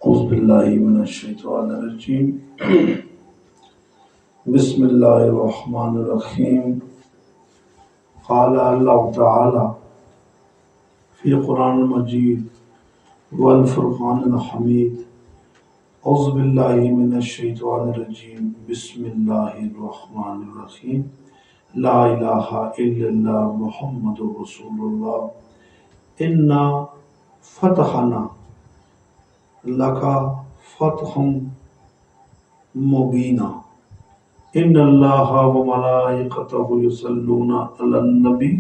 اعوذ باللہ من الشیطان الرجیم بسم اللہ الرحمن الرحیم قال اللہ تعالی فی قرآن المجید والفرقان الحمید اعوذ باللہ من الشیطان الرجیم بسم اللہ الرحمن الرحیم لا الہ الا اللہ محمد رسول اللہ انا فتحنا لکا فتح مبینا ان اللہ و ملائکتہ یصلون علی النبی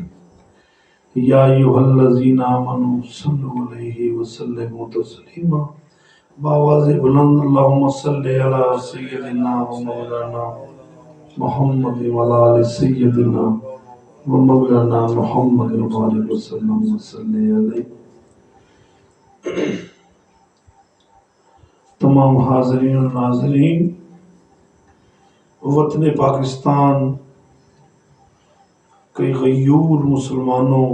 یا ایھا الذین آمنوا صلوا علیہ وسلموا تسلیما بآواز بلند اللہم صلی علی سیدنا و مولانا محمد وعلی آل سیدنا و مولانا محمد وبارک وسلم وصلی علیہ۔ تمام حاضرین و ناظرین، وطن پاکستان کے غیور مسلمانوں،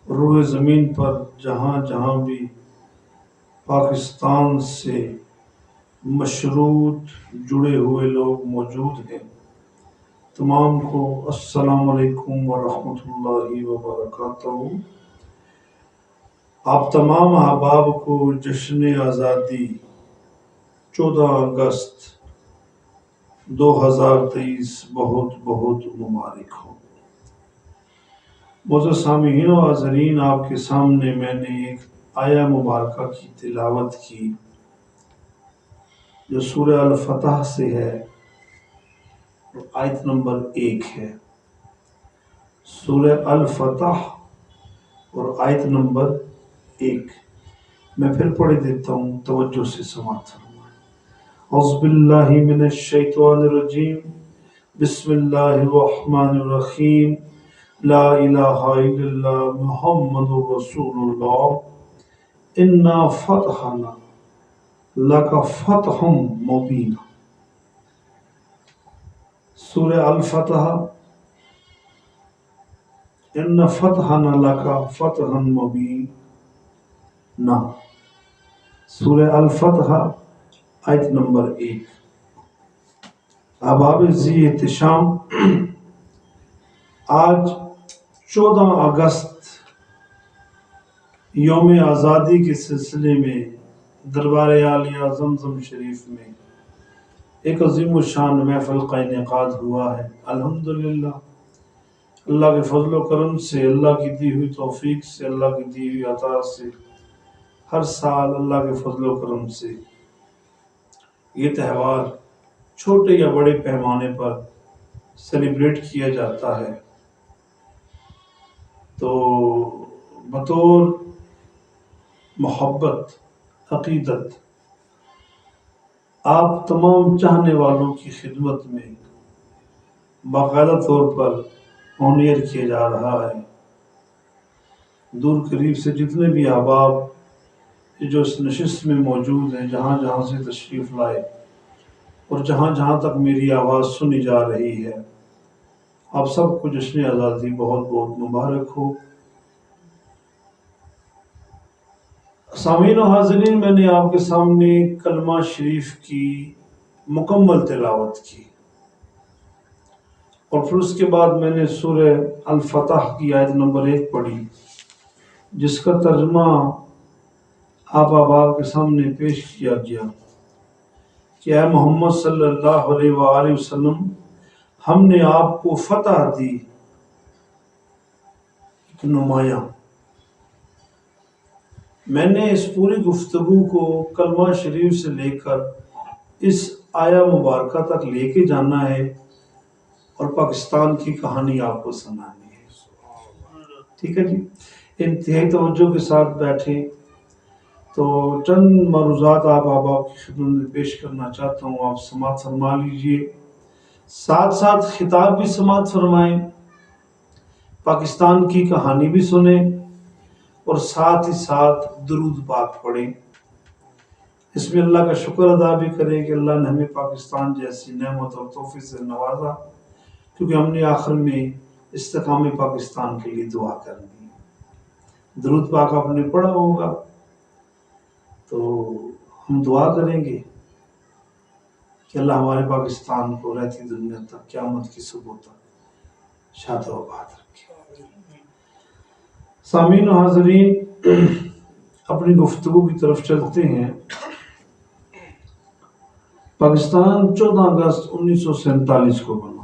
روئے زمین پر جہاں جہاں بھی پاکستان سے مشروط جڑے ہوئے لوگ موجود ہیں، تمام کو السلام علیکم ورحمۃ اللہ وبرکاتہ۔ آپ تمام احباب کو جشن آزادی 14 اگست 2023 بہت بہت مبارک ہو۔ معزز سامعین و حاضرین، آپ کے سامنے میں نے ایک آیہ مبارکہ کی تلاوت کی جو سورہ الفتح سے ہے، آیت نمبر 1 ہے۔ سورہ الفتح اور آیت نمبر 1 میں پھر پڑھ دیتا ہوں، توجہ سے سماعت فرمائیں۔ اعوذ باللہ من الشیطان الرجیم بسم اللہ الرحمن الرحیم لا الہ الا اللہ محمد رسول اللہ انا فتحنا لک فتح مبینا۔ سورہ الفتح، انا فتحنا لک فتحا مبینا، سورہ الفتح آیت نمبر 1۔ احباب ذی احتشام، آج 14 اگست یوم آزادی کے سلسلے میں دربار عالیہ زمزم شریف میں ایک عظیم الشان محفل کا انعقاد ہوا ہے۔ الحمدللہ، اللہ کے فضل و کرم سے، اللہ کی دی ہوئی توفیق سے، اللہ کی دی ہوئی عطا سے ہر سال اللہ کے فضل و کرم سے یہ تہوار چھوٹے یا بڑے پیمانے پر سیلیبریٹ کیا جاتا ہے۔ تو بطور محبت، عقیدت، آپ تمام چاہنے والوں کی خدمت میں باقاعدہ طور پر آن ایئر کیا جا رہا ہے۔ دور قریب سے جتنے بھی احباب جو اس نشست میں موجود ہیں، جہاں جہاں سے تشریف لائے اور جہاں جہاں تک میری آواز سنی جا رہی ہے، آپ سب کو جشن آزادی بہت بہت مبارک ہو۔ سامعین و حاضرین، میں نے آپ کے سامنے کلمہ شریف کی مکمل تلاوت کی اور پھر اس کے بعد میں نے سورہ الفتح کی آیت نمبر 1 پڑھی، جس کا ترجمہ آپ احباب کے سامنے پیش کیا گیا کہ اے محمد صلی اللہ علیہ وآلہ وسلم، ہم نے آپ کو فتح دی، ایک نمایاں۔ میں نے اس پوری گفتگو کو کلمہ شریف سے لے کر اس آیہ مبارکہ تک لے کے جانا ہے اور پاکستان کی کہانی آپ کو سنانی ہے۔ ٹھیک ہے جی، انتہائی توجہ کے ساتھ بیٹھیں۔ تو چند معروضات آپ احباب کی خدمت میں پیش کرنا چاہتا ہوں، آپ سماعت فرما لیجئے، ساتھ ساتھ خطاب بھی سماعت فرمائیں، پاکستان کی کہانی بھی سنیں اور ساتھ ہی ساتھ درود پاک پڑھیں۔ اس میں اللہ کا شکر ادا بھی کریں کہ اللہ نے ہمیں پاکستان جیسی نعمت اور تحفے سے نوازا، کیونکہ ہم نے آخر میں استحکام پاکستان کے لیے دعا کرنی ہے۔ درود پاک آپ نے پڑھا ہوگا، تو ہم دعا کریں گے کہ اللہ ہمارے پاکستان کو رہتی دنیا تک قیامت کی صبح تک شاد و آباد رکھے۔ سامعین و حاضرین، اپنی گفتگو کی طرف چلتے ہیں۔ پاکستان 14 اگست 1947 کو بنا،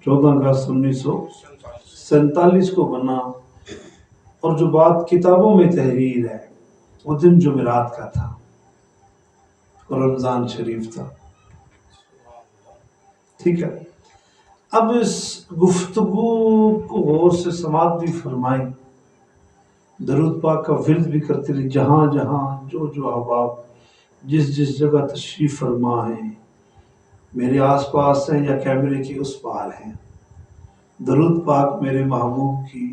14 اگست 1947 کو بنا، اور جو بات کتابوں میں تحریر ہے وہ دن جمعرات کا تھا اور رمضان شریف تھا، ٹھیک ہے۔ اب اس گفتگو کو غور سے سماعت بھی فرمائیں، درود پاک کا ورد بھی کرتے رہے، جہاں جہاں جو احباب جس جس جگہ تشریف فرما ہیں، میرے آس پاس ہیں یا کیمرے کے اس پار ہیں، درود پاک میرے محبوب کی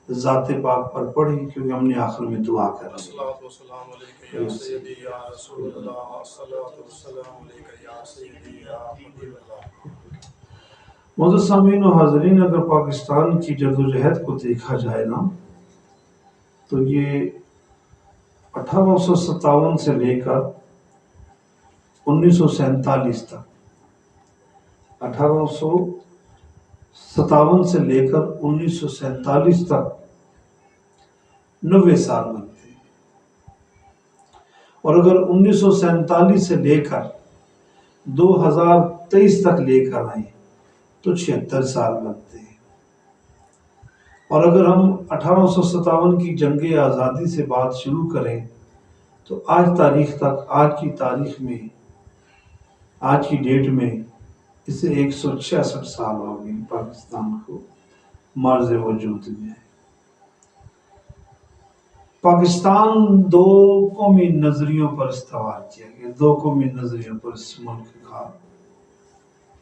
ذات پاک پر پڑھی، کیونکہ ہم نے آخر میں دعا کر معزز سامعین و حاضرین، اگر پاکستان کی جدوجہد کو دیکھا جائے نا تو یہ 1857 سے لے کر 1947 تک، 1857 سے لے کر 1947 تک 90 سال بنتے ہیں، اور اگر 1947 سے لے کر 2023 تک لے کر آئیں تو 76 سال بنتے ہیں، اور اگر ہم 1857 کی جنگ آزادی سے بات شروع کریں تو آج تاریخ تک، آج کی تاریخ میں، آج کی ڈیٹ میں اسے 166 سال ہو گئے پاکستان کو معرض وجود میں ہے۔ پاکستان دو قومی نظریوں پر استوار کیا گیا، دو قومی نظریوں پر اس ملک کا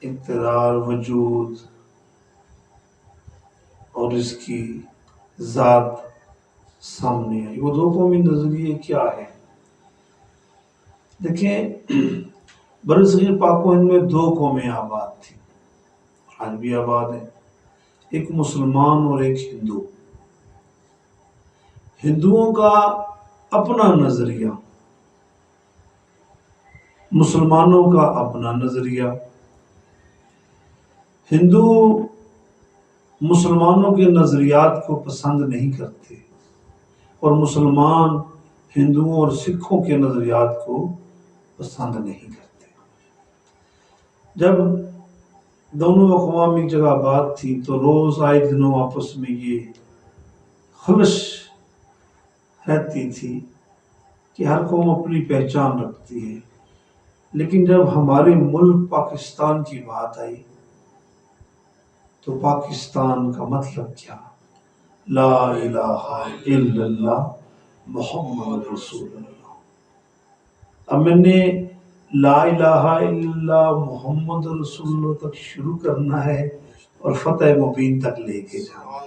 اقتدار، وجود اور اس کی ذات سامنے آئی۔ وہ دو قومی نظریے کیا ہے؟ دیکھیں، برصغیر پاک و ہند میں دو قومیں آباد تھیں، آج بھی آباد ہیں، ایک مسلمان اور ایک ہندو۔ ہندوؤں کا اپنا نظریہ، مسلمانوں کا اپنا نظریہ۔ ہندو مسلمانوں کے نظریات کو پسند نہیں کرتے، اور مسلمان ہندوؤں اور سکھوں کے نظریات کو پسند نہیں کرتے۔ جب دونوں اقوام ایک جگہ بات تھی تو روز آئے دنوں آپس میں یہ خلش رہتی تھی کہ ہر قوم اپنی پہچان رکھتی ہے، لیکن جب ہمارے ملک پاکستان کی بات آئی تو پاکستان کا مطلب کیا؟ لا الہ الا اللہ محمد رسول اللہ۔ اب میں نے لا الہ الا اللہ محمد رسول اللہ تک شروع کرنا ہے اور فتح مبین تک لے کے جانا ہے،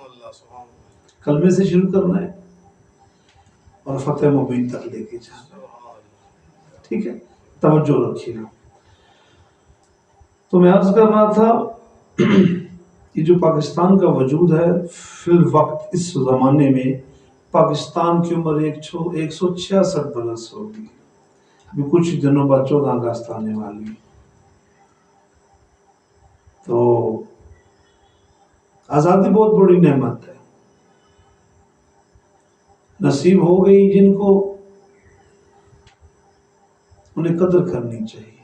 کلمے سے شروع کرنا ہے اور فتح مبین تک لے کے جانا ہے، ٹھیک ہے، توجہ رکھیے گا۔ تو میں عرض کر رہا تھا، یہ جو پاکستان کا وجود ہے فی الوقت اس زمانے میں، پاکستان کی عمر 166 برس ہوگی، ابھی کچھ دنوں بعد 14 اگست آنے والی ہے، تو آزادی بہت بڑی نعمت ہے، نصیب ہو گئی جن کو، انہیں قدر کرنی چاہیے۔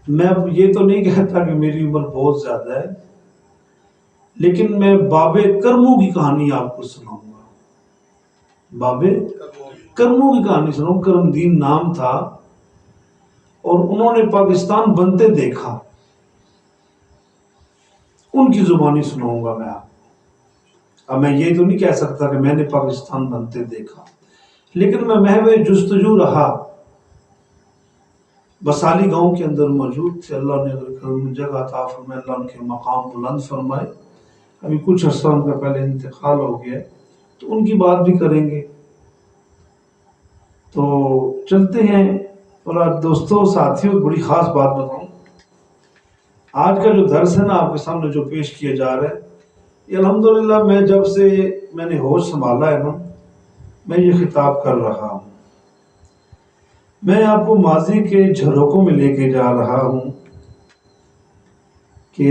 میں اب یہ تو نہیں کہتا کہ میری عمر بہت زیادہ ہے، لیکن میں باب کرموں کی کہانی آپ کو سناؤں گا، باب کرموں کی کہانی سناؤں۔ کرم دین نام تھا، اور انہوں نے پاکستان بنتے دیکھا، ان کی زبانی سناؤں گا میں آپ کو۔ اب میں یہ تو نہیں کہہ سکتا کہ میں نے پاکستان بنتے دیکھا، لیکن میں محو جستجو رہا، بسالی گاؤں کے اندر موجود تھے، اللہ نے اگر کرم جگہ عطا فرمائے، اللہ ان کے مقام بلند فرمائے، ابھی کچھ عرصہ ان کا پہلے انتقال ہو گیا، تو ان کی بات بھی کریں گے۔ تو چلتے ہیں، اور دوستوں ساتھیوں بڑی خاص بات بتاؤں، آج کا جو درس ہے نا آپ کے سامنے جو پیش کیا جا رہا ہے، یہ الحمدللہ میں جب سے میں نے ہوش سنبھالا ہے نا، میں یہ خطاب کر رہا ہوں، میں آپ کو ماضی کے جھروکوں میں لے کے جا رہا ہوں کہ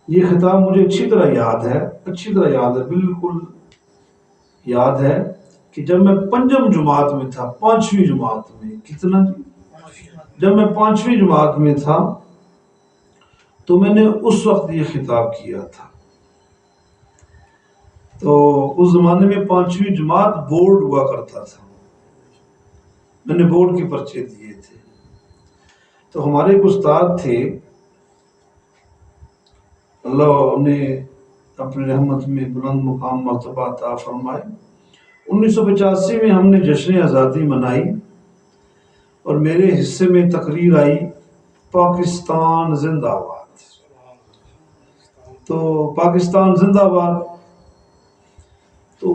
یہ خطاب مجھے اچھی طرح یاد ہے، بالکل یاد ہے کہ جب میں پنجم جماعت میں تھا، پانچویں جماعت میں، کتنا جی؟ جب میں پانچویں جماعت میں تھا تو میں نے اس وقت یہ خطاب کیا تھا۔ تو اس زمانے میں پانچویں جماعت بورڈ ہوا کرتا تھا، میں نے بورڈ کے پرچے دیے تھے۔ تو ہمارے ایک استاد تھے، اللہ انہیں اپنی رحمت میں بلند مقام مرتبہ عطا فرمائے۔ 1985 میں ہم نے جشن آزادی منائی اور میرے حصے میں تقریر آئی، پاکستان زندہ باد۔ تو پاکستان زندہ باد، تو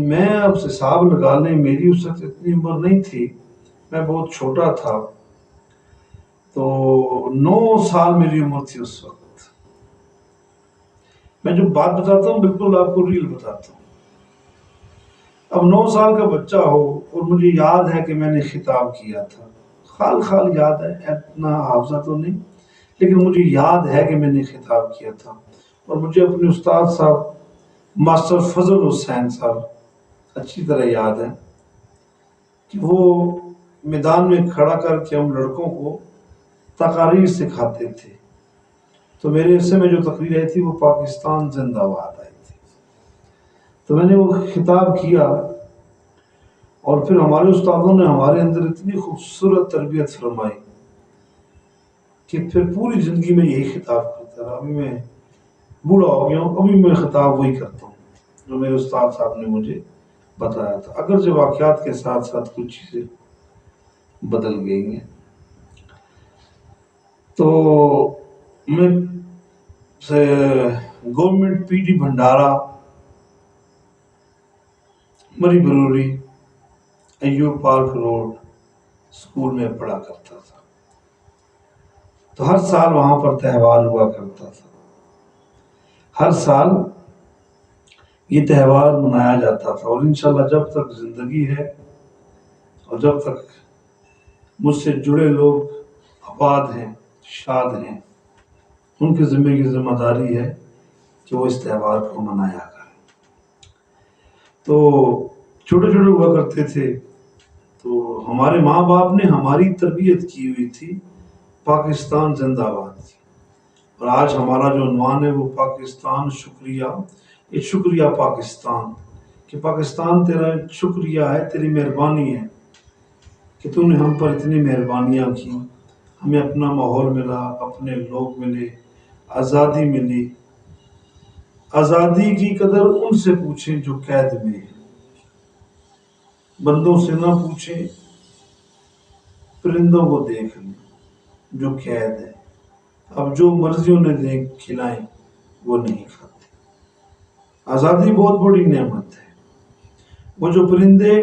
میں اب سے حساب لگا لیں، میری اس وقت اتنی عمر نہیں تھی، میں بہت چھوٹا تھا، تو 9 سال میری عمر تھی اس وقت۔ میں جو بات بتاتا ہوں بالکل آپ کو ریل بتاتا ہوں۔ اب 9 سال کا بچہ ہو اور مجھے یاد ہے کہ میں نے خطاب کیا تھا، خال یاد ہے، اتنا حافظہ تو نہیں، لیکن مجھے یاد ہے کہ میں نے خطاب کیا تھا۔ اور مجھے اپنے استاد صاحب ماسٹر فضل حسین صاحب اچھی طرح یاد ہے کہ وہ میدان میں کھڑا کر کے ہم لڑکوں کو تقاریر سکھاتے تھے۔ تو میرے حصے میں جو تقریر آئی تھی وہ پاکستان زندہ باد آئی تھی۔ تو میں نے وہ خطاب کیا، اور پھر ہمارے استادوں نے ہمارے اندر اتنی خوبصورت تربیت فرمائی کہ پھر پوری زندگی میں یہی خطاب کرتا رہا۔ ابھی میں بوڑھا ہو گیا ہوں، ابھی میں خطاب وہی کرتا ہوں جو میرے استاد صاحب نے مجھے بتایا تھا، اگرچہ واقعات کے ساتھ ساتھ کچھ چیزیں بدل گئی ہیں۔ تو میں گورنمنٹ پی ڈی بھنڈارا مری بروری ایوب پارک روڈ اسکول میں پڑھا کرتا تھا۔ تو ہر سال وہاں پر تہوار ہوا کرتا تھا، ہر سال یہ تہوار منایا جاتا تھا، اور انشاءاللہ جب تک زندگی ہے اور جب تک مجھ سے جڑے لوگ آباد ہیں، شاد ہیں، ان کے ذمہ کی ذمہ داری ہے کہ وہ اس تہوار کو منایا کریں۔ تو چھوٹے چھوٹے ہوا کرتے تھے، تو ہمارے ماں باپ نے ہماری تربیت کی ہوئی تھی پاکستان زندہ باد کی، اور آج ہمارا جو عنوان ہے وہ پاکستان شکریہ، یہ شکریہ پاکستان، کہ پاکستان تیرا شکریہ ہے، تیری مہربانی ہے کہ تو نے ہم پر اتنی مہربانیاں کی، ہمیں اپنا ماحول ملا، اپنے لوگ ملے، آزادی ملی۔ آزادی کی قدر ان سے پوچھیں جو قید میں ہیں، بندوں سے نہ پوچھیں، پرندوں کو دیکھ لیں جو قید ہے، اب جو مرضی انہیں دیکھ کھلائیں وہ نہیں کھاتے۔ آزادی بہت بڑی نعمت ہے۔ وہ جو پرندے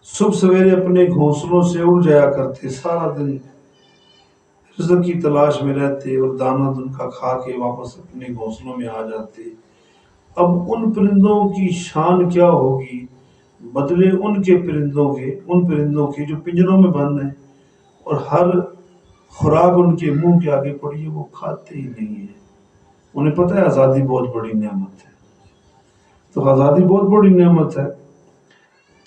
صبح سویرے اپنے گھونسلوں سے اڑ جایا کرتے، سارا دن رزق کی تلاش میں رہتے اور دانہ دن کا کھا کے واپس اپنے گھونسلوں میں آ جاتے، اب ان پرندوں کی شان کیا ہوگی بدلے ان پرندوں کے جو پنجروں میں بند ہیں اور ہر خوراک ان کے منہ کے آگے پڑی ہے وہ کھاتے ہی نہیں ہیں۔ انہیں پتہ ہے آزادی بہت بڑی نعمت ہے۔ تو آزادی بہت بڑی نعمت ہے۔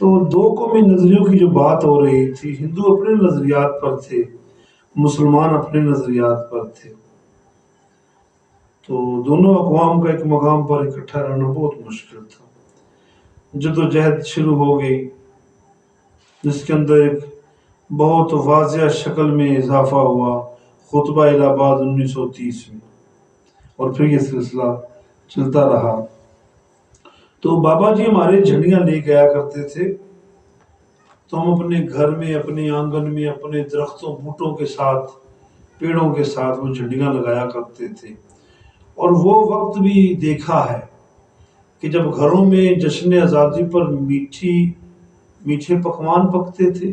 تو دو قومی نظریوں کی جو بات ہو رہی تھی، ہندو اپنے نظریات پر تھے، مسلمان اپنے نظریات پر تھے، تو دونوں اقوام کا ایک مقام پر اکٹھا رہنا بہت مشکل تھا۔ جدوجہد شروع ہو گئی، جس کے اندر ایک بہت واضح شکل میں اضافہ ہوا خطبہ الہ آباد 1930 میں، اور پھر یہ سلسلہ چلتا رہا۔ تو بابا جی ہمارے جھنڈیاں لے کے آیا کرتے تھے، تو ہم اپنے گھر میں، اپنے آنگن میں، اپنے درختوں بوٹوں کے ساتھ، پیڑوں کے ساتھ وہ جھنڈیاں لگایا کرتے تھے۔ اور وہ وقت بھی دیکھا ہے کہ جب گھروں میں جشن آزادی پر میٹھے پکوان پکتے تھے،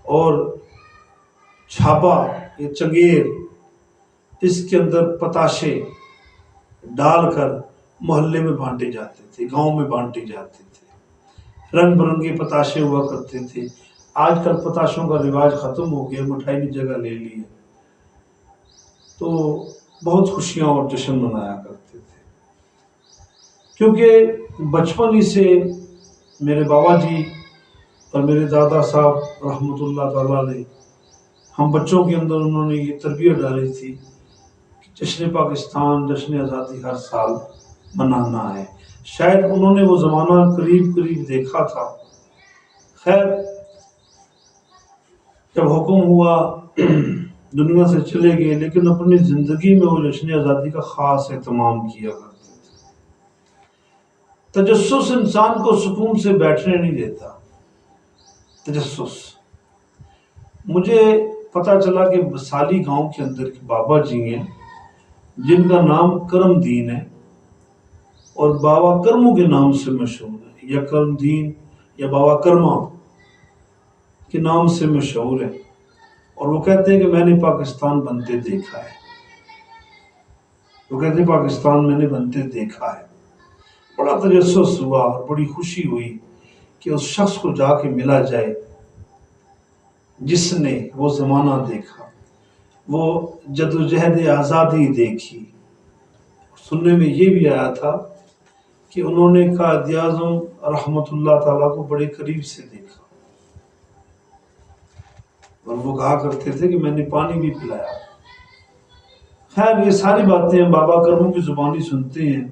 اور چھاپا یا چنگیر اس کے اندر پتاشے ڈال کر محلے میں بانٹے جاتے تھے، گاؤں میں بانٹے جاتے تھے، رنگ برنگے پتاشے ہوا کرتے تھے۔ آج کل پتاشوں کا رواج ختم ہو گیا، مٹھائی نے جگہ لے لی ہے، تو بہت خوشیاں اور جشن منایا کرتے تھے، کیونکہ بچپن ہی سے میرے بابا جی اور میرے دادا صاحب رحمۃ اللہ تعالیٰ علیہ، ہم بچوں کے اندر انہوں نے یہ تربیت ڈالی تھی کہ جشن پاکستان، جشن آزادی ہر سال منانا ہے۔ شاید انہوں نے وہ زمانہ قریب قریب دیکھا تھا۔ خیر، جب حکم ہوا دنیا سے چلے گئے، لیکن اپنی زندگی میں وہ جشن آزادی کا خاص اہتمام کیا کرتے تھے۔ تجسس انسان کو سکون سے بیٹھنے نہیں دیتا۔ تجسس، مجھے پتا چلا کہ بسالی گاؤں کے اندر کے بابا جی ہیں جن کا نام کرم دین ہے، اور بابا کرمو کے نام سے مشہور ہے، یا کرم دین یا بابا کرما کے نام سے مشہور ہے۔ اور وہ کہتے ہیں کہ میں نے پاکستان بنتے دیکھا ہے، وہ کہتے ہیں پاکستان میں نے بنتے دیکھا ہے۔ بڑا تجسس ہوا اور بڑی خوشی ہوئی کہ اس شخص کو جا کے ملا جائے جس نے وہ زمانہ دیکھا، وہ جدوجہد آزادی دیکھی۔ سننے میں یہ بھی آیا تھا کہ انہوں نے قائد اعظم رحمۃ اللہ تعالیٰ کو بڑے قریب سے دیکھا، اور وہ کہا کرتے تھے کہ میں نے پانی بھی پلایا۔ خیر، یہ ساری باتیں ہم بابا کرموں کی زبانی سنتے ہیں۔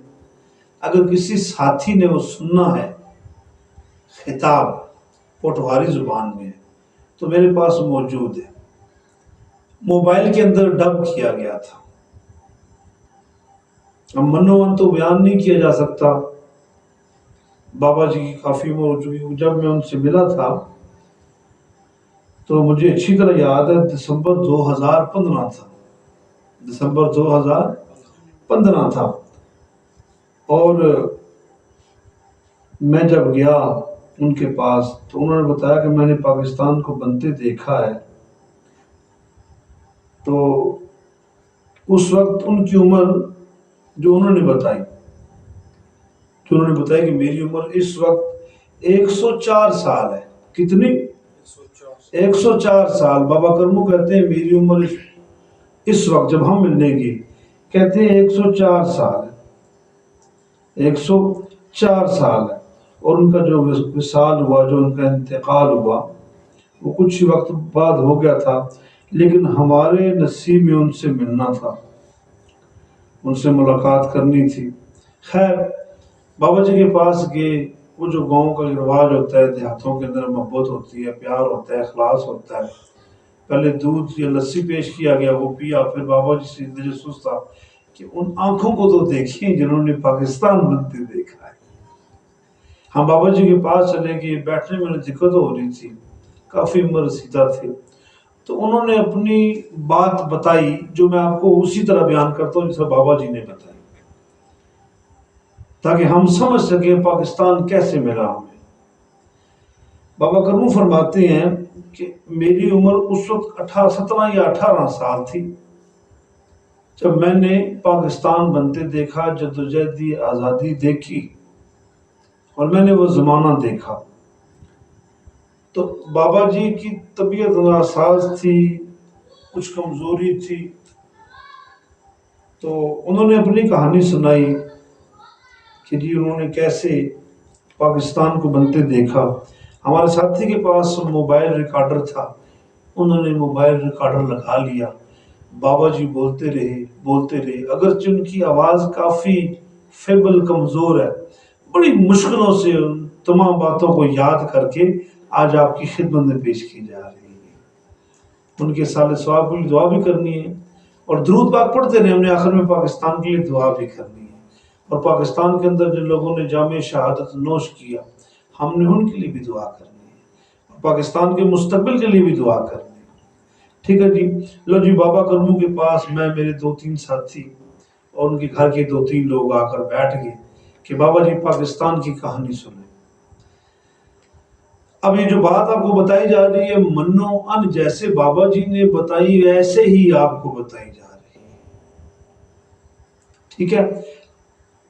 اگر کسی ساتھی نے وہ سننا ہے، خطاب پوٹوہاری زبان میں ہے، تو میرے پاس موجود ہے، موبائل کے اندر ڈب کیا گیا تھا۔ اب منوان تو بیان نہیں کیا جا سکتا، بابا جی کی کافی عمر ہو چکی۔ جب میں ان سے ملا تھا تو مجھے اچھی طرح یاد ہے، دسمبر 2015 تھا، دسمبر 2015 تھا، اور میں جب گیا ان کے پاس تو انہوں نے بتایا کہ میں نے پاکستان کو بنتے دیکھا ہے۔ تو اس وقت ان کی عمر جو انہوں نے بتائی کہ میری عمر اس وقت 104 سال ہے۔ کتنی؟ 104 سال۔ بابا کرمو کہتے ہیں میری عمر اس وقت جب ہم ملنے گے، کہتے ہیں 104 سال ہے، 104 سال ہے۔ اور ان کا جو وصال ہوا، جو ان کا انتقال ہوا، وہ کچھ وقت بعد ہو گیا تھا، لیکن ہمارے نصیب میں ان سے ملنا تھا، ان سے ملاقات کرنی تھی۔ خیر، بابا جی کے پاس گئے۔ وہ جو گاؤں کا رواج ہوتا ہے، دیہاتوں کے اندر محبت ہوتی ہے، پیار ہوتا ہے، اخلاص ہوتا ہے۔ پہلے دودھ یا لسی پیش کیا گیا، وہ پیا۔ پھر بابا جی سے تجسس تھا کہ ان آنکھوں کو تو دیکھیں جنہوں نے پاکستان بنتے دیکھا ہے۔ ہم بابا جی کے پاس چلے گئے، بیٹھنے میں دقت ہو رہی تھی، کافی عمر رسیدہ تھے، تو انہوں نے اپنی بات بتائی جو میں آپ کو اسی طرح بیان کرتا ہوں جیسا بابا جی نے بتائی، تاکہ ہم سمجھ سکیں پاکستان کیسے ملا ہمیں۔ بابا کرمو فرماتے ہیں کہ میری عمر اس وقت 17 یا 18 سال تھی جب میں نے پاکستان بنتے دیکھا، جدوجہد آزادی دیکھی، اور میں نے وہ زمانہ دیکھا۔ تو بابا جی کی طبیعت ناساز تھی، کچھ کمزوری تھی، تو انہوں نے اپنی کہانی سنائی کہ جی انہوں نے کیسے پاکستان کو بنتے دیکھا۔ ہمارے ساتھی کے پاس موبائل ریکارڈر تھا، انہوں نے موبائل ریکارڈر لگا لیا، بابا جی بولتے رہے، اگرچہ ان کی آواز کافی فیبل، کمزور ہے، بڑی مشکلوں سے ان تمام باتوں کو یاد کر کے آج آپ کی خدمت میں پیش کی جا رہی ہے۔ ان کے سال ثواب کے لیے دعا بھی کرنی ہے، اور درود پاک پڑھتے رہے، ہم نے آخر میں پاکستان کے لیے دعا بھی کرنی ہے، اور پاکستان کے اندر جن لوگوں نے جام شہادت نوش کیا، ہم نے ان کے لیے بھی دعا کرنی ہے، اور پاکستان کے مستقبل کے لیے بھی دعا کرنی ہے۔ ٹھیک ہے جی، لو جی، بابا کرمو کے پاس میں، میرے 2-3 ساتھی اور ان کے گھر کے 2-3 لوگ آ کر بیٹھ گئے کہ بابا جی پاکستان کی کہانی سنیں۔ اب یہ جو بات آپ کو بتائی جا رہی ہے، منو ان جیسے بابا جی نے بتائی ایسے ہی آپ کو بتائی جا رہی ہے، ٹھیک ہے۔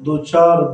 2-4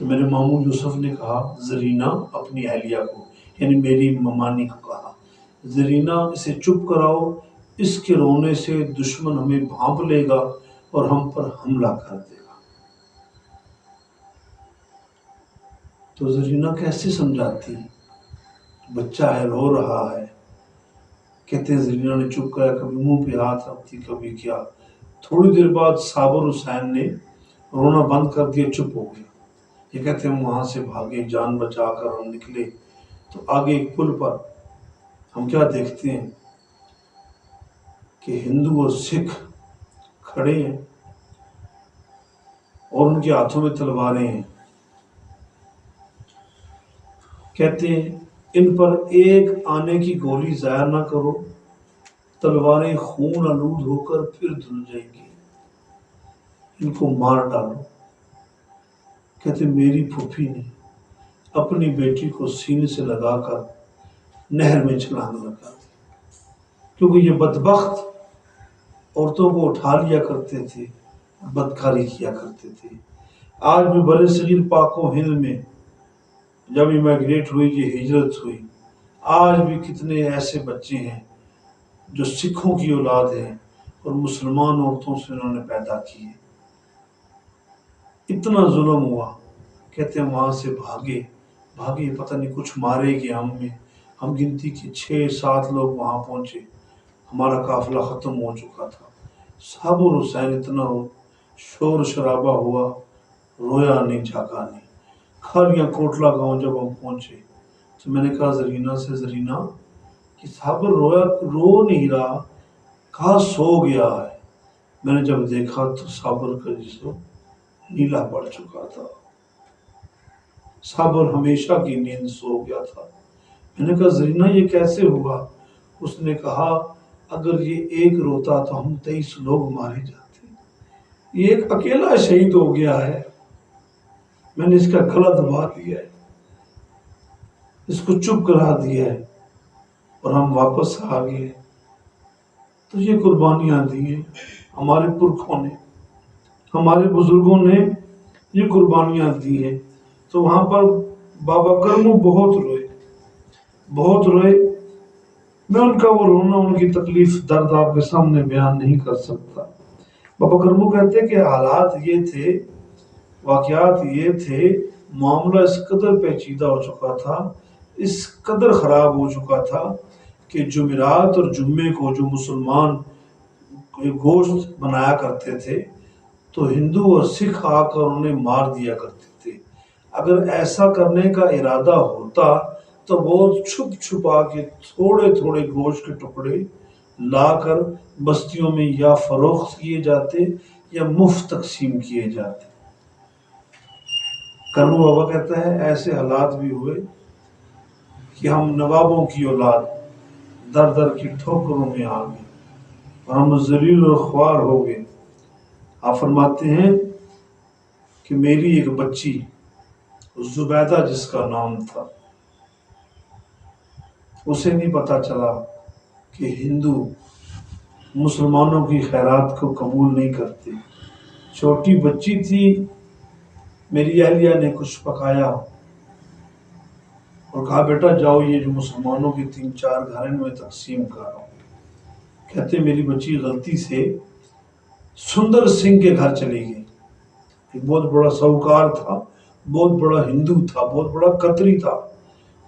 تو میرے ماموں یوسف نے کہا زرینہ اپنی اہلیہ کو، یعنی میری ممانی کو کہا، زرینہ اسے چپ کراؤ، اس کے رونے سے دشمن ہمیں بھانپ لے گا اور ہم پر حملہ کر دے گا۔ تو زرینہ کیسے سمجھاتی، بچہ ہے رو رہا ہے۔ کہتے ہیں زرینہ نے چپ کرایا، کبھی منہ پہ ہاتھ رکھتی کبھی کیا۔ تھوڑی دیر بعد صابر حسین نے رونا بند کر دیا، چپ ہو گیا۔ یہ کہتے ہیں ہم وہاں سے بھاگے، جان بچا کر ہم نکلے تو آگے ایک پل پر ہم کیا دیکھتے ہیں کہ ہندو اور سکھ کھڑے ہیں اور ان کے ہاتھوں میں تلواریں ہیں۔ کہتے ہیں ان پر ایک آنے کی گولی ضائع نہ کرو، تلواریں خون آلود ہو کر پھر دھل جائیں گی، ان کو مار ڈالو۔ کہتے میری پھوپھی نے اپنی بیٹی کو سینے سے لگا کر نہر میں چھلانگ لگا دی، کیونکہ یہ بدبخت عورتوں کو اٹھا لیا کرتے تھے، بدکاری کیا کرتے تھے۔ آج بھی بر صغیر پاک و ہند میں جب امیگریٹ ہوئی، یہ ہجرت ہوئی، آج بھی کتنے ایسے بچے ہیں جو سکھوں کی اولاد ہیں اور مسلمان عورتوں سے انہوں نے پیدا کیے۔ اتنا ظلم ہوا، کہتے ہیں وہاں سے بھاگے پتہ نہیں کچھ مارے گئے ہم گنتی کے 6-7 لوگ وہاں پہنچے، ہمارا قافلہ ختم ہو چکا تھا۔ صابر حسین اتنا شور شرابہ ہوا، رویا نہیں جاگا نہیں۔ کھالیاں کوٹلہ گاؤں جب ہم پہنچے تو میں نے کہا زرینہ سے، زرینہ کہ صابر رو نہیں رہا، کہا سو گیا ہے۔ میں نے جب دیکھا تو صابر کا جسم نیلا پڑ چکا تھا، صابر ہمیشہ کی نیند سو گیا تھا۔ میں نے کہا زرینہ یہ کیسے ہوا؟ اس نے کہا اگر یہ ایک روتا تو ہم 23 لوگ مارے جاتے، یہ ایک اکیلا شہید ہو گیا ہے، میں نے اس کا گلا دبا دیا ہے، اس کو چپ کرا دیا ہے اور ہم واپس آ گئے۔ تو یہ قربانیاں دی ہیں ہمارے پرکھوں نے، ہمارے بزرگوں نے یہ قربانیاں دی ہیں۔ تو وہاں پر بابا کرمو بہت روئے۔ میں ان کا وہ رونا، ان کی تکلیف درد آپ کے سامنے بیان نہیں کر سکتا۔ بابا کرمو کہتے کہ حالات یہ تھے، واقعات یہ تھے، معاملہ اس قدر پیچیدہ ہو چکا تھا، اس قدر خراب ہو چکا تھا کہ جمعرات اور جمعے کو جو مسلمان گوشت بنایا کرتے تھے تو ہندو اور سکھ آ کر انہیں مار دیا کرتے تھے۔ اگر ایسا کرنے کا ارادہ ہوتا تو وہ چھپ چھپا کے تھوڑے تھوڑے گوشت کے ٹکڑے لا کر بستیوں میں یا فروخت کیے جاتے یا مفت تقسیم کیے جاتے۔ کرمو بابا کہتا ہے ایسے حالات بھی ہوئے کہ ہم نوابوں کی اولاد در در کی ٹھوکروں میں آ گئے اور ہم ذلیل اور خوار ہو گئے۔ آپ فرماتے ہیں کہ میری ایک بچی زبیدہ جس کا نام تھا، اسے نہیں پتا چلا کہ ہندو مسلمانوں کی خیرات کو قبول نہیں کرتے۔ چھوٹی بچی تھی، میری اہلیہ نے کچھ پکایا اور کہا بیٹا جاؤ یہ جو مسلمانوں کے 3-4 گھر ہیں میں تقسیم کر رہا ہوں۔ کہتے میری بچی غلطی سے سندر سنگھ کے گھر چلی گئی، ایک بہت بڑا ساہوکار تھا، بہت بڑا ہندو تھا، بہت بڑا قطری تھا،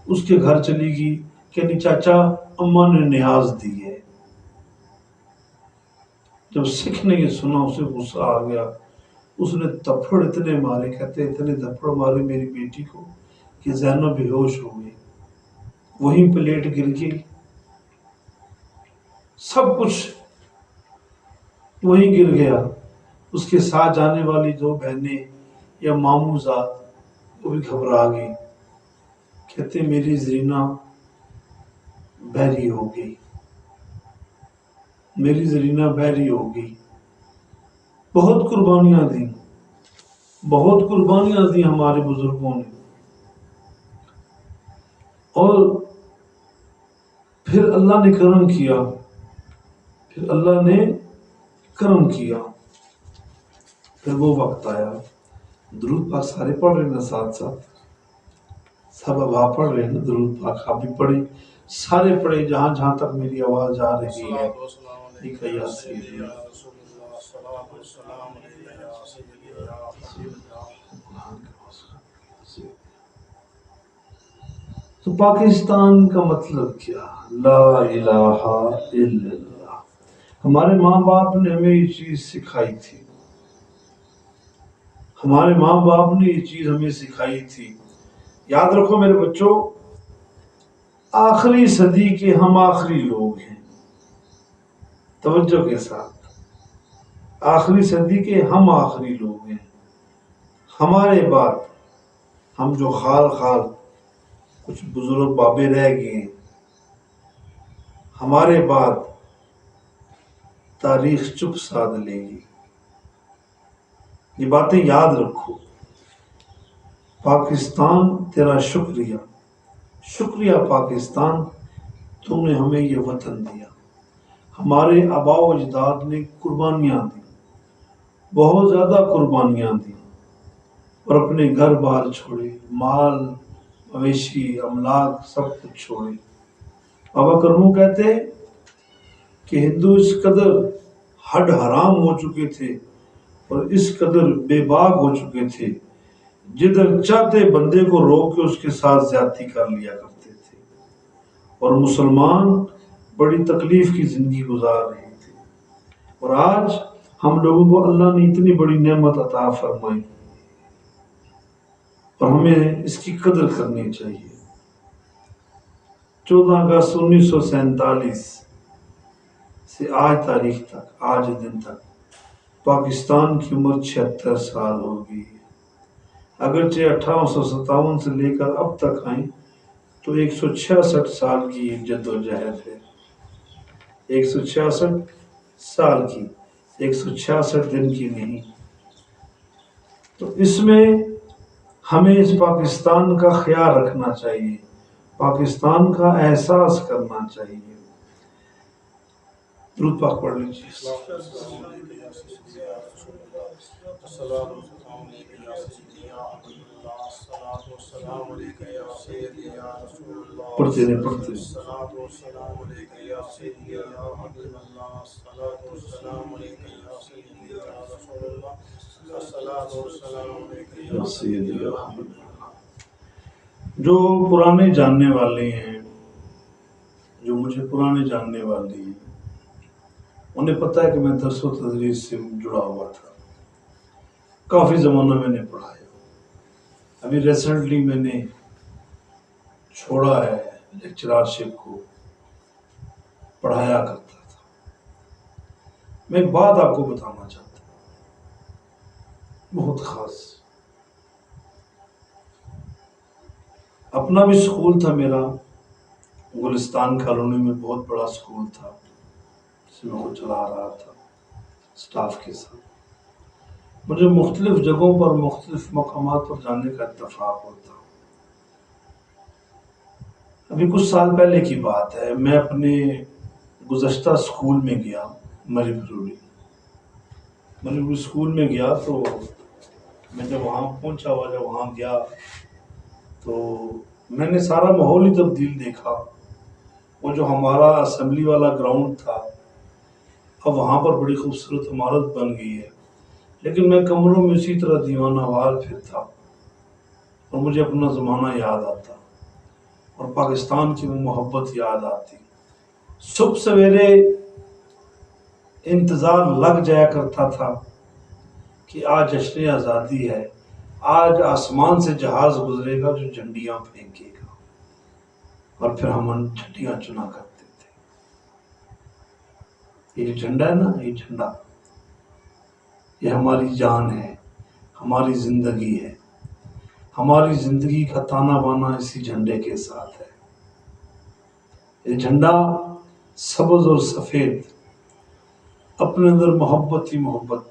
اس کے گھر چلی گئی کہ نہیں چاچا اماں نے نیاز دی ہے۔ جب سکھ نے یہ سنا اسے غصہ آ گیا، اس نے تھپڑ اتنے مارے، کہتے اتنے تھپڑ مارے میری بیٹی کو کہ زینب بے ہوش ہو گئی، وہیں پلیٹ گر گئی، سب کچھ وہیں گر گیا۔ اس کے ساتھ جانے والی 2 بہنیں یا ماموں زاد وہ بھی گھبرا گئی، کہتے میری زرینہ بحری ہو گئی، میری زرینہ بحری ہو گئی۔ بہت قربانیاں دیں، بہت قربانیاں دیں ہمارے بزرگوں نے، اور پھر اللہ نے کرم کیا، پھر اللہ نے کرم کیا، پھر وہ وقت آیا درود پاک سارے پڑھ رہے ہیں نا ساتھ ساتھ، سب اب آپ پڑھ رہے ہیں نا درود پاک، آپ بھی پڑھیں، سارے پڑھیں جہاں جہاں تک میری آواز آ رہی ہے. ایک یاسین تو پاکستان کا مطلب کیا؟ لا الہ الا اللہ. ہمارے ماں باپ نے ہمیں یہ چیز سکھائی تھی، ہمارے ماں باپ نے یہ چیز ہمیں سکھائی تھی. یاد رکھو میرے بچوں، آخری صدی کے ہم آخری لوگ ہیں، توجہ کے ساتھ، آخری صدی کے ہم آخری لوگ ہیں. ہمارے بعد ہم جو خال خال کچھ بزرگ بابے رہ گئے ہیں، ہمارے بعد تاریخ چپ سادھ لے گی. یہ باتیں یاد رکھو. پاکستان تیرا شکریہ، شکریہ پاکستان، تم نے ہمیں یہ وطن دیا. ہمارے آباء و اجداد نے قربانیاں دی، بہت زیادہ قربانیاں دی، اور اپنے گھر بار چھوڑے، مال مویشی املاک سب کچھ چھوڑے. بابا کرمو کہتے کہ ہندو اس قدر ہڈ حرام ہو چکے تھے اور اس قدر بے باک ہو چکے تھے، جدھر چاہتے بندے کو روک کے اس کے ساتھ زیادتی کر لیا کرتے تھے، اور مسلمان بڑی تکلیف کی زندگی گزار رہے تھے. اور آج ہم لوگوں کو اللہ نے اتنی بڑی نعمت عطا فرمائی، اور ہمیں اس کی قدر کرنی چاہیے. 14 اگست 1947 سے آج تاریخ تک، آج دن تک پاکستان کی عمر 76 سال ہو گئی ہے. اگرچہ 1857 سے لے کر اب تک آئیں تو 166 سال کی جد و جہد ہے. 166 سال کی، 166 دن کی نہیں. تو اس میں ہمیں اس پاکستان کا خیال رکھنا چاہیے، پاکستان کا احساس کرنا چاہیے. درود پاک پڑھ لیجیے. پڑھتے رہے پڑھتے رہے. جو پرانے جاننے والے ہیں، جو مجھے پرانے جاننے والے ہیں، انہیں پتہ ہے کہ میں درس و تدریس سے جڑا ہوا تھا. کافی زمانہ میں نے پڑھایا. ابھی ریسنٹلی میں نے چھوڑا ہے لیکچرارشپ کو، پڑھایا کرتا تھا. میں ایک بات آپ کو بتانا چاہتا ہوں، بہت خاص. اپنا بھی سکول تھا میرا، گلستان کالونی میں بہت بڑا سکول تھا، جس میں وہ چلا رہا تھا سٹاف کے ساتھ. مجھے مختلف جگہوں پر، مختلف مقامات پر جانے کا اتفاق ہوتا. ابھی کچھ سال پہلے کی بات ہے، میں اپنے گزشتہ سکول میں گیا، مری برولی سکول میں گیا. تو میں جب وہاں پہنچا ہوا، جب وہاں گیا تو میں نے سارا ماحول ہی تبدیل دیکھا. وہ جو ہمارا اسمبلی والا گراؤنڈ تھا، اب وہاں پر بڑی خوبصورت عمارت بن گئی ہے، لیکن میں کمروں میں اسی طرح دیوانہ وار پھرتا، اور مجھے اپنا زمانہ یاد آتا اور پاکستان کی وہ محبت یاد آتی. صبح سویرے انتظار لگ جایا کرتا تھا کہ آج جشن آزادی ہے، آج آسمان سے جہاز گزرے گا جو جھنڈیاں پھینکے گا، اور پھر ہم جھنڈیاں چنا کرتے تھے. یہ جو جھنڈا ہے نا، یہ جھنڈا، یہ ہماری جان ہے، ہماری زندگی ہے. ہماری زندگی کا تانا بانا اسی جھنڈے کے ساتھ ہے. یہ جھنڈا سبز اور سفید اپنے اندر محبت ہی محبت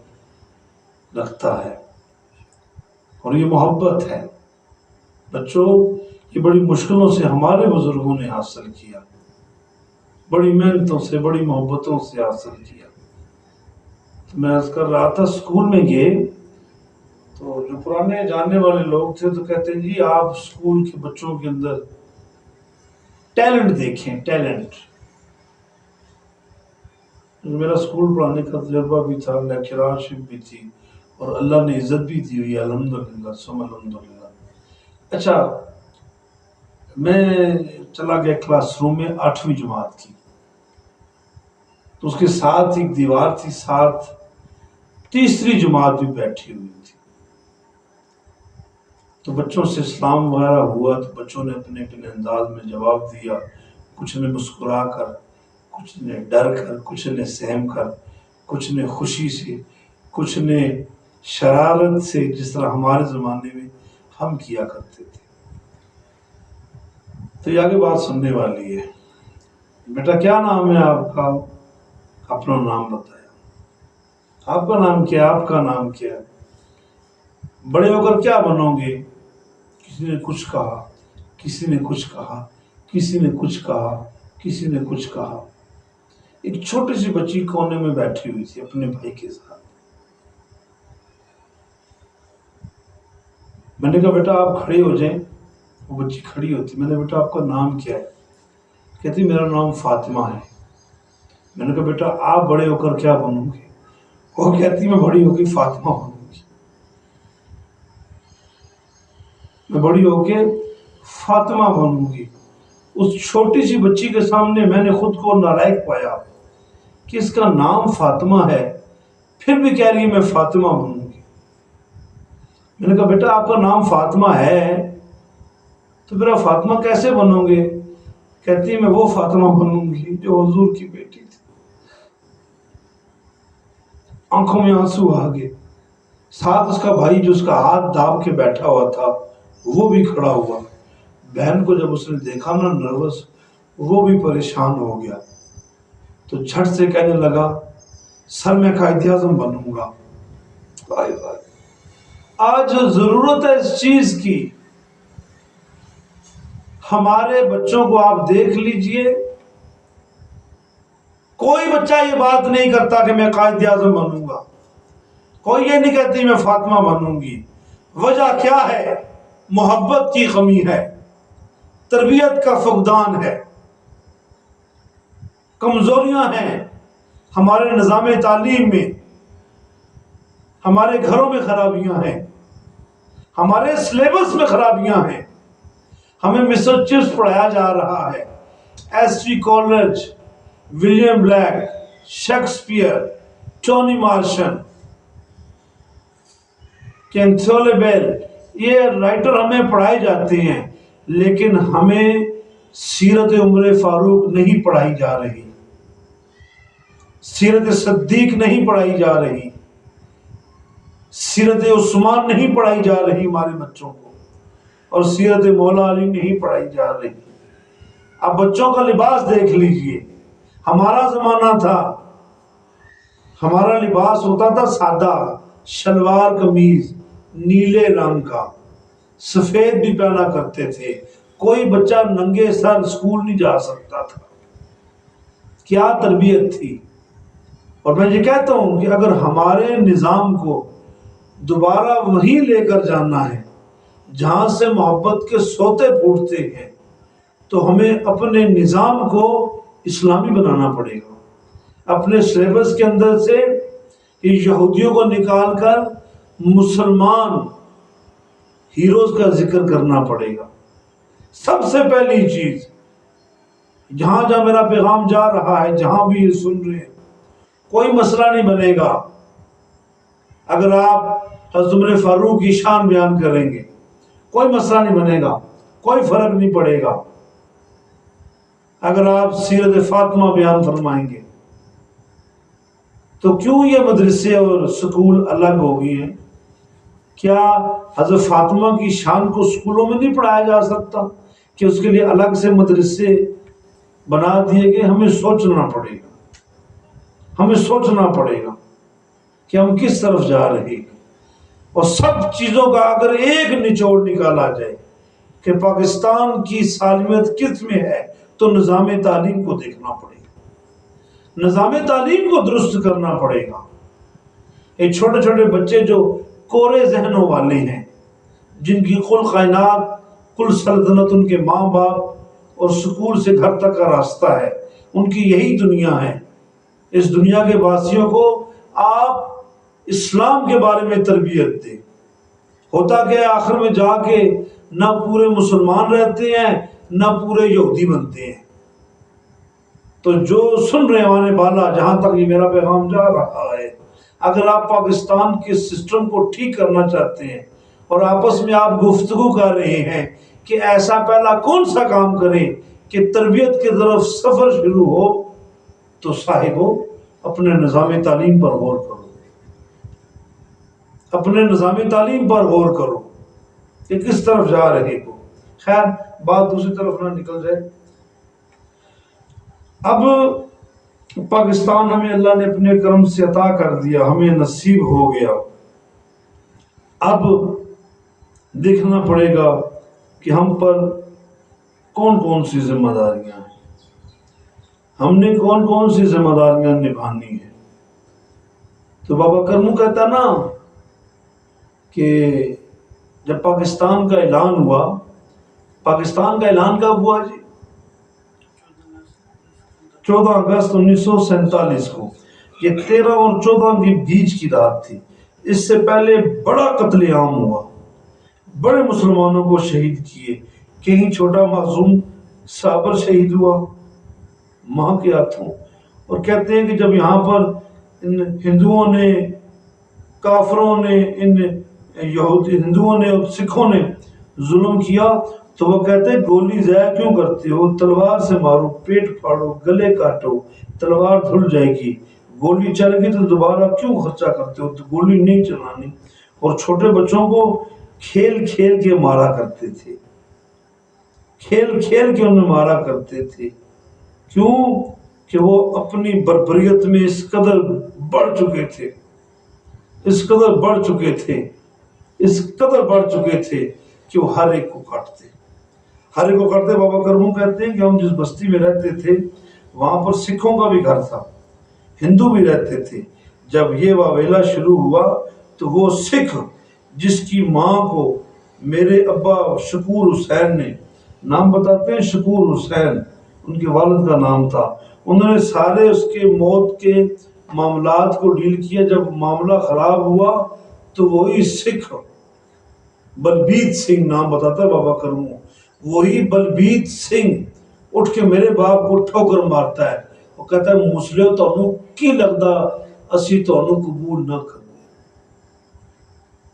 رکھتا ہے، اور یہ محبت ہے بچوں، یہ بڑی مشکلوں سے ہمارے بزرگوں نے حاصل کیا، بڑی محنتوں سے، بڑی محبتوں سے حاصل کیا. تو میں عرض کر رہا تھا، اسکول میں گئے تو جو پرانے جاننے والے لوگ تھے تو کہتے ہیں جی آپ اسکول کے بچوں کے اندر ٹیلنٹ دیکھیں، ٹیلنٹ. میرا اسکول پڑھانے کا تجربہ بھی تھا، لیکچرارشپ بھی تھی، اور اللہ نے عزت بھی دی ہوئی ہے، الحمدللہ ثم الحمدللہ. اچھا، میں چلا گیا کلاس روم میں 8ویں جماعت کی، تو اس کے ساتھ ایک دیوار تھی، ساتھ تیسری جماعت بھی بیٹھی ہوئی تھی. تو بچوں سے اسلام وغیرہ ہوا تو بچوں نے اپنے اپنے انداز میں جواب دیا، کچھ نے مسکرا کر، کچھ نے ڈر کر، کچھ نے سہم کر، کچھ نے خوشی سے، کچھ نے شرارت سے، جس طرح ہمارے زمانے میں ہم کیا کرتے تھے. تو یہ آگے بات سننے والی ہے. بیٹا کیا نام ہے آپ کا؟ اپنا نام بتایا. آپ کا نام کیا؟ آپ کا نام کیا؟ بڑے ہو کر کیا بنو گے؟ کسی نے کچھ کہا، کسی نے کچھ کہا، کسی نے کچھ کہا، کسی نے کچھ کہا. ایک چھوٹی سی بچی کونے میں بیٹھی ہوئی تھی اپنے بھائی کے ساتھ. میں نے کہا بیٹا آپ کھڑے ہو جائیں. وہ بچی کھڑی ہوتی. میں نے بیٹا آپ کا نام کیا ہے؟ کہتی میرا نام فاطمہ ہے. میں نے کہا بیٹا آپ بڑے ہو کر کیا بنو گے؟ وہ کہتی میں بڑی ہو کے فاطمہ بنوں گی. میں بڑی ہو کے فاطمہ بنوں گی. اس چھوٹی سی بچی کے سامنے میں نے خود کو نالائق پایا کہ اس کا نام فاطمہ ہے، پھر بھی کہہ رہی ہے میں فاطمہ بنوں گی. میں نے کہا بیٹا آپ کا نام فاطمہ ہے تو پھر آپ فاطمہ کیسے بنو گے؟ کہتی ہے میں وہ فاطمہ بنوں گی جو حضور کی بیٹی تھی. آنکھوں میں آنسو آ گئے. ساتھ اس کا بھائی جو اس کا ہاتھ داب کے بیٹھا ہوا تھا وہ بھی کھڑا ہوا. بہن کو جب اس نے دیکھا نا نروس، وہ بھی پریشان ہو گیا. تو جھٹ سے کہنے لگا سر میں قائد اعظم بنوں گا. آج ضرورت ہے اس چیز کی. ہمارے بچوں کو آپ دیکھ لیجئے، کوئی بچہ یہ بات نہیں کرتا کہ میں قائد اعظم بنوں گا. کوئی یہ نہیں کہتی میں فاطمہ بنوں گی. وجہ کیا ہے؟ محبت کی کمی ہے، تربیت کا فقدان ہے، کمزوریاں ہیں ہمارے نظام تعلیم میں، ہمارے گھروں میں خرابیاں ہیں، ہمارے سلیبس میں خرابیاں ہیں. ہمیں مسٹر چپس پڑھایا جا رہا ہے، S T Coleridge, William Blake, Shakespeare, Toni Morrison, کینتھولے بیل، یہ رائٹر ہمیں پڑھائے جاتے ہیں، لیکن ہمیں سیرت عمر فاروق نہیں پڑھائی جا رہی، سیرت صدیق نہیں پڑھائی جا رہی، سیرت عثمان نہیں پڑھائی جا رہی ہمارے بچوں کو، اور سیرت مولا علی نہیں پڑھائی جا رہی. اب بچوں کا لباس دیکھ لیجئے. ہمارا زمانہ تھا، ہمارا لباس ہوتا تھا سادہ، شلوار قمیض نیلے رنگ کا، سفید بھی پہنا کرتے تھے. کوئی بچہ ننگے سر اسکول نہیں جا سکتا تھا. کیا تربیت تھی. اور میں یہ کہتا ہوں کہ اگر ہمارے نظام کو دوبارہ وہیں لے کر جانا ہے جہاں سے محبت کے سوتے پھوٹتے ہیں، تو ہمیں اپنے نظام کو اسلامی بنانا پڑے گا. اپنے سلیبس کے اندر سے یہودیوں کو نکال کر مسلمان ہیروز کا ذکر کرنا پڑے گا. سب سے پہلی چیز، جہاں جہاں میرا پیغام جا رہا ہے، جہاں بھی یہ سن رہے ہیں، کوئی مسئلہ نہیں بنے گا اگر آپ حضرت عمر فاروق کی شان بیان کریں گے. کوئی مسئلہ نہیں بنے گا، کوئی فرق نہیں پڑے گا اگر آپ سیرت فاطمہ بیان فرمائیں گے. تو کیوں یہ مدرسے اور سکول الگ ہو گئے ہیں؟ کیا حضرت فاطمہ کی شان کو سکولوں میں نہیں پڑھایا جا سکتا کہ اس کے لیے الگ سے مدرسے بنا دیے گئے؟ ہمیں سوچنا پڑے گا، ہمیں سوچنا پڑے گا کہ ہم کس طرف جا رہے ہیں. اور سب چیزوں کا اگر ایک نچوڑ نکالا جائے کہ پاکستان کی سالمیت کس میں ہے، تو نظام تعلیم کو دیکھنا پڑے گا، نظام تعلیم کو درست کرنا پڑے گا. یہ چھوٹے چھوٹے بچے جو کورے ذہنوں والے ہیں، جن کی کل کائنات، کل سلطنت ان کے ماں باپ اور سکول سے گھر تک کا راستہ ہے، ان کی یہی دنیا ہے۔ اس دنیا کے واسیوں کو آپ اسلام کے بارے میں تربیت دیں۔ ہوتا کہ آخر میں جا کے نہ پورے مسلمان رہتے ہیں نہ پورے یہودی بنتے ہیں۔ تو جو سن رہے ہیں بالا، جہاں تک یہ میرا پیغام جا رہا ہے، اگر آپ پاکستان کے سسٹم کو ٹھیک کرنا چاہتے ہیں اور آپس میں آپ گفتگو کر رہے ہیں کہ ایسا پہلا کون سا کام کریں کہ تربیت کی طرف سفر شروع ہو، تو صاحبو اپنے نظام تعلیم پر غور کرو، اپنے نظام تعلیم پر غور کرو کہ کس طرف جا رہے ہو۔ خیر، بات دوسری طرف نہ نکل جائے۔ اب پاکستان ہمیں اللہ نے اپنے کرم سے عطا کر دیا، ہمیں نصیب ہو گیا۔ اب دیکھنا پڑے گا کہ ہم پر کون کون سی ذمہ داریاں ہیں، ہم نے کون کون سی ذمہ داریاں نبھانی ہیں۔ تو بابا کرمو کہتا نا کہ جب پاکستان کا اعلان ہوا، پاکستان کا اعلان کب ہوا جی؟ 14 اگست 1947 کو۔ یہ 13 اور 14 کے بیچ کی رات تھی۔ اس سے پہلے بڑا قتل عام ہوا، بڑے مسلمانوں کو شہید کیے، کہیں چھوٹا معصوم صابر شہید ہوا ماں کے ہاتھوں۔ اور کہتے ہیں کہ جب یہاں پر ان ہندوؤں نے، کافروں نے، ان ہندوؤں نے اور سکھوں نے ظلم کیا تو وہ کہتے ہیں گولی ضائع کیوں کرتے ہو، تلوار سے مارو، پیٹ پھاڑو، گلے کاٹو، تلوار دھل جائے گی، گولی چل گئی تو دوبارہ کیوں خرچہ کرتے ہو، تو گولی نہیں چلانی۔ اور چھوٹے بچوں کو کھیل کھیل کے مارا کرتے تھے، کھیل کھیل کے انہیں مارا کرتے تھے۔ کیوں کہ وہ اپنی بربریت میں اس قدر بڑھ چکے تھے، اس قدر بڑھ چکے تھے، اس قدر بڑھ چکے تھے کہ وہ ہر ایک کو کاٹتے، ہر ایک کو کاٹتے۔ بابا کرمو کہتے ہیں کہ ہم جس بستی میں رہتے تھے وہاں پر سکھوں کا بھی گھر تھا، ہندو بھی رہتے تھے۔ جب یہ واویلا شروع ہوا تو وہ سکھ جس کی ماں کو میرے ابا شکور حسین نے، نام بتاتے ہیں شکور حسین، ان کے والد کا نام تھا، انہوں نے سارے اس کے موت کے معاملات کو ڈیل کیا۔ جب معاملہ خراب ہوا تو وہی سکھ بلبیت سنگھ، نام بتاتا ہے بابا کرمو، وہی بلبیت سنگھ اٹھ کے میرے باپ کو ٹھوکر مارتا ہے، وہ کہتا ہے مسلم تانوں کی لگدا اسی تانوں قبول نہ کروں۔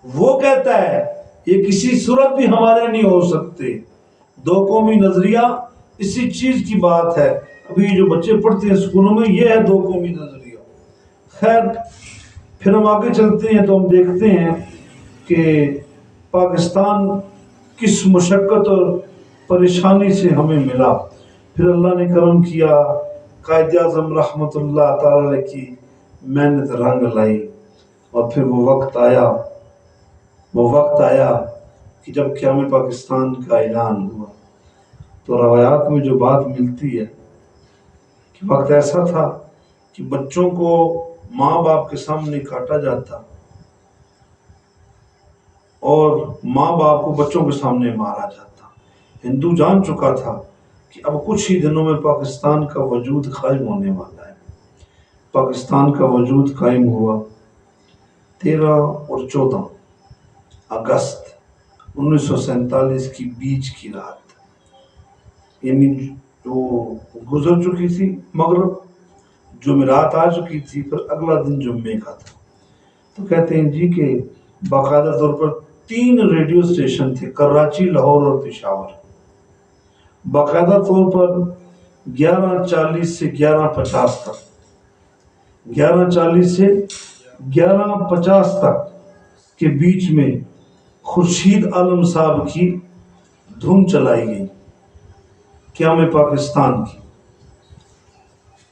وہ کہتا ہے یہ کسی صورت بھی ہمارے نہیں ہو سکتے۔ دو قومی نظریہ اسی چیز کی بات ہے، ابھی جو بچے پڑھتے ہیں اسکولوں میں یہ ہے دو قومی نظریہ۔ خیر، پھر ہم آگے چلتے ہیں تو ہم دیکھتے ہیں کہ پاکستان کس مشقت اور پریشانی سے ہمیں ملا۔ پھر اللہ نے کرم کیا، قائد اعظم رحمۃ اللہ تعالی علیہ کی محنت رنگ لائی، اور پھر وہ وقت آیا کہ جب قیام پاکستان کا اعلان ہوا تو روایات میں جو بات ملتی ہے کہ وقت ایسا تھا کہ بچوں کو ماں باپ کے سامنے کاٹا جاتا اور ماں باپ کو بچوں کے سامنے مارا جاتا۔ ہندو جان چکا تھا کہ اب کچھ ہی دنوں میں پاکستان کا وجود قائم ہونے والا ہے۔ پاکستان کا وجود قائم ہوا 13 اور 14 اگست 1947 کی بیچ کی رات، یعنی جو گزر چکی تھی مغرب، جمعرات آ چکی تھی، پھر اگلا دن جمعے کا تھا۔ تو کہتے ہیں جی کہ باقاعدہ طور پر 3 ریڈیو اسٹیشن تھے، کراچی، لاہور اور پشاور۔ باقاعدہ طور پر 11:40 سے 11:50 تک، 11:40 سے 11:50 تک کے بیچ میں خورشید عالم صاحب کی دھن چلائی گئی قیام پاکستان کی،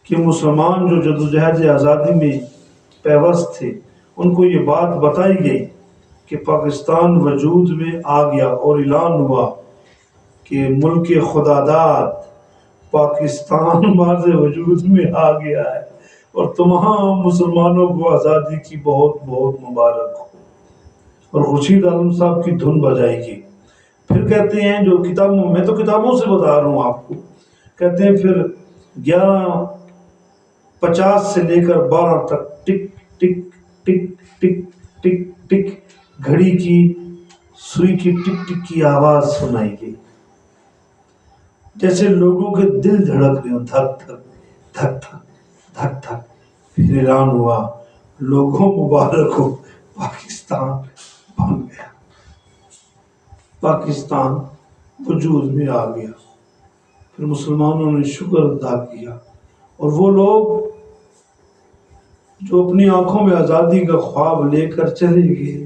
کہ مسلمان جو جدوجہد آزادی میں پیوست تھے ان کو یہ بات بتائی گئی کہ پاکستان وجود میں آ گیا، اور اعلان ہوا کہ ملک خداداد پاکستان ماض وجود میں آ گیا ہے، اور تمام مسلمانوں کو آزادی کی بہت بہت مبارک ہو۔ اور خورشید عالم صاحب کی دھن بجائے گی. پھر کہتے ہیں جو کتابوں میں تو کتابوں سے بتا رہا ہوں آپ کو، کہتے ہیں پھر 11:50 سے لے کر 12 تک ٹک ٹک ٹک ٹک ٹک ٹک گھڑی کی سوئی کی ٹک ٹک کی آواز سنائی گئی، جیسے لوگوں کے دل دھڑک رہے ہوں، دھک دھک دھک دھک دھک دھک. پھر اعلان ہوا، لوگوں مبارک ہو، پاکستان بن گیا، پاکستان وجود میں آ گیا. پھر مسلمانوں نے شکر ادا کیا، اور وہ لوگ جو اپنی آنکھوں میں آزادی کا خواب لے کر چلے گئے،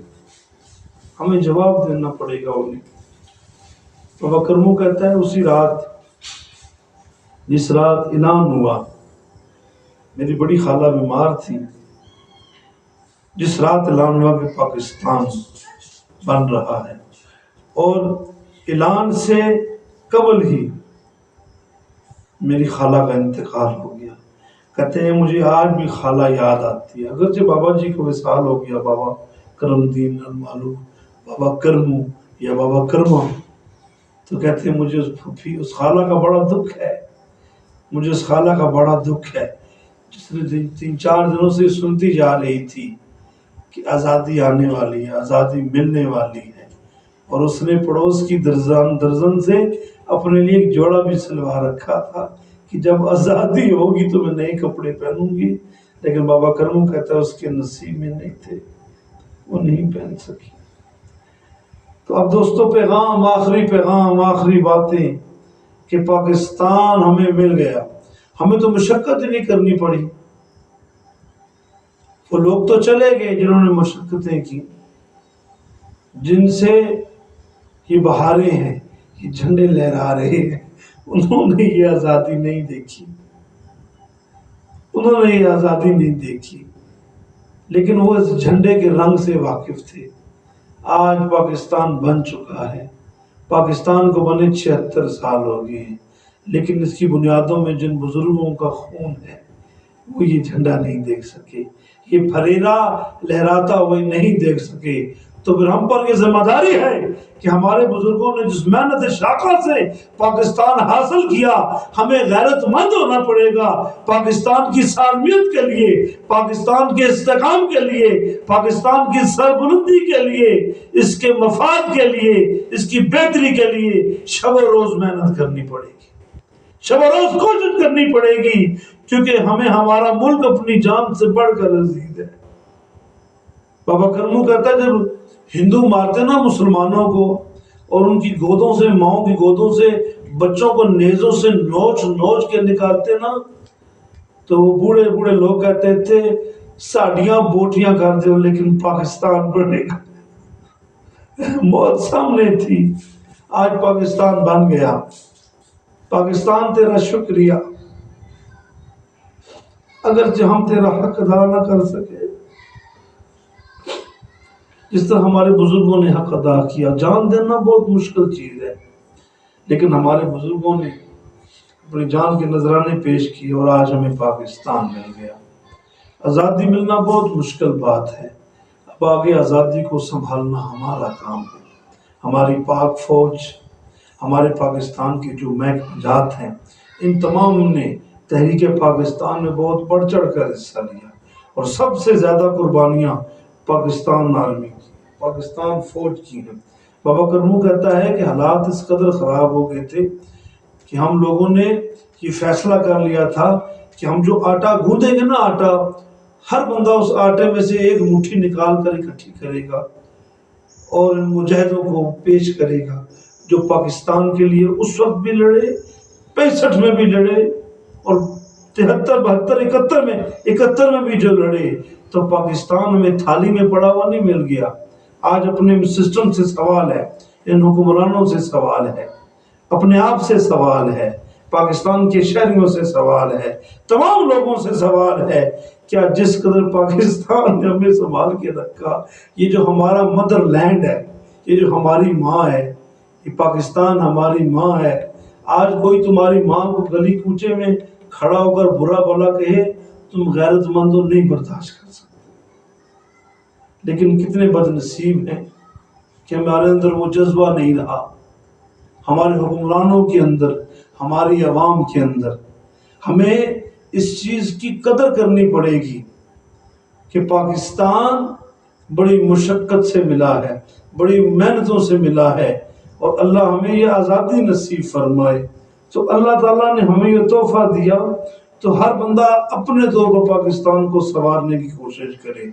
ہمیں جواب دینا پڑے گا انہیں. بابا کرمو کہتا ہے اسی رات، جس رات اعلان ہوا، میری بڑی خالہ بیمار تھی، جس رات اعلان ہوا کہ پاکستان بن رہا ہے، اور اعلان سے قبل ہی میری خالہ کا انتقال ہو گیا. کہتے ہیں مجھے آج بھی خالہ یاد آتی ہے، اگرچہ بابا جی کو وصال ہو گیا، بابا کرم دین المعلوم، بابا کرمو یا بابا کرما. تو کہتے ہیں مجھے اس خالہ کا بڑا دکھ ہے، مجھے اس خالہ کا بڑا دکھ ہے جس نے 3-4 دنوں سے سنتی جا رہی تھی کہ آزادی آنے والی ہے، آزادی ملنے والی ہے، اور اس نے پڑوس کی درزن سے اپنے لیے ایک جوڑا بھی سلوا رکھا تھا کہ جب آزادی ہوگی تو میں نئے کپڑے پہنوں گی. لیکن بابا کرمو کہتا ہے اس کے نصیب میں نہیں تھے، وہ نہیں پہن سکی. تو اب دوستو پیغام، آخری باتیں کہ پاکستان ہمیں مل گیا، ہمیں تو مشقت ہی نہیں کرنی پڑی. وہ لوگ تو چلے گئے جنہوں نے مشقتیں کی، جن سے یہ بہاریں ہیں، یہ جھنڈے لہرا رہے ہیں، انہوں نے یہ آزادی نہیں دیکھی، انہوں نے یہ آزادی نہیں دیکھی، لیکن وہ اس جھنڈے کے رنگ سے واقف تھے. آج پاکستان بن چکا ہے، پاکستان کو بنے 76 سال ہو گئے ہیں، لیکن اس کی بنیادوں میں جن بزرگوں کا خون ہے وہ یہ جھنڈا نہیں دیکھ سکے، یہ پھریرا لہراتا ہوئے نہیں دیکھ سکے. تو پھر ہم پر یہ ذمہ داری ہے کہ ہمارے بزرگوں نے جس محنت شاقہ سے پاکستان حاصل کیا، ہمیں غیرت مند ہونا پڑے گا پاکستان کی سالمیت کے لیے، پاکستان کے استحکام کے لیے، پاکستان کی سربلندی کے لیے، اس کے مفاد کے لیے، اس کی بہتری کے لیے شب و روز محنت کرنی پڑے گی، شب و روز کوشش کرنی پڑے گی، کیونکہ ہمیں ہمارا ملک اپنی جان سے بڑھ کر عزیز ہے. بابا کرمو کہتا ہے جب ہندو مارتے نا مسلمانوں کو، اور ان کی گودوں سے، ماؤں کی گودوں سے بچوں کو نیزوں سے نوچ نوچ کے نکالتے نا، تو وہ بوڑھے بوڑھے لوگ کہتے تھے ساڑیاں بوٹیاں کر دو لیکن پاکستان بنے گا. موت سامنے تھی، آج پاکستان بن گیا. پاکستان تیرا شکریہ، اگرچہ ہم تیرا حق ادا نہ کر سکے، جس طرح ہمارے بزرگوں نے حق ادا کیا. جان دینا بہت مشکل چیز ہے، لیکن ہمارے بزرگوں نے اپنی جان کے نذرانے پیش کیے اور آج ہمیں پاکستان مل گیا. آزادی ملنا بہت مشکل بات ہے، اب آگے آزادی کو سنبھالنا ہمارا کام ہے. ہماری پاک فوج، ہمارے پاکستان کے جو محکمہ جات ہیں، ان تمام نے تحریک پاکستان میں بہت بڑھ چڑھ کر حصہ لیا، اور سب سے زیادہ قربانیاں پاکستان آرمی کی، پاکستان فوج کی ہیں. بابا کرمو کہتا ہے کہ حالات اس قدر خراب ہو گئے تھے کہ ہم لوگوں نے یہ فیصلہ کر لیا تھا کہ ہم جو آٹا گوندیں گے نا، آٹا، ہر بندہ اس آٹے میں سے ایک مٹھی نکال کر اکٹھی کرے گا اور ان مجاہدوں کو پیش کرے گا جو پاکستان کے لیے اس وقت بھی لڑے، 65 میں بھی لڑے، اور 73 72 71 میں بھی جو لڑے. تو پاکستان ہمیں تھالی میں پڑا ہوا نہیں مل گیا. آج اپنے سسٹم سے سوال ہے، ان حکمرانوں سے سوال ہے، اپنے آپ سے سوال ہے، پاکستان کے شہریوں سے سوال ہے، تمام لوگوں سے سوال ہے. کیا جس قدر پاکستان نے ہمیں سنبھال کے رکھا، یہ جو ہمارا مدر لینڈ ہے، یہ جو ہماری ماں ہے، یہ پاکستان ہماری ماں ہے، آج کوئی تمہاری ماں کو گلی کوچے میں کھڑا ہو کر برا بھلا کہے، تم غیرت مندوں نہیں برداشت کر سکتے. لیکن کتنے بد نصیب ہیں کہ ہمارے اندر وہ جذبہ نہیں رہا، ہمارے حکمرانوں کے اندر، ہماری عوام کے اندر۔ ہمیں اس چیز کی قدر کرنی پڑے گی کہ پاکستان بڑی مشقت سے ملا ہے، بڑی محنتوں سے ملا ہے، اور اللہ ہمیں یہ آزادی نصیب فرمائے۔ تو اللہ تعالیٰ نے ہمیں یہ تحفہ دیا، تو ہر بندہ اپنے طور پر پاکستان کو سنوارنے کی کوشش کرے۔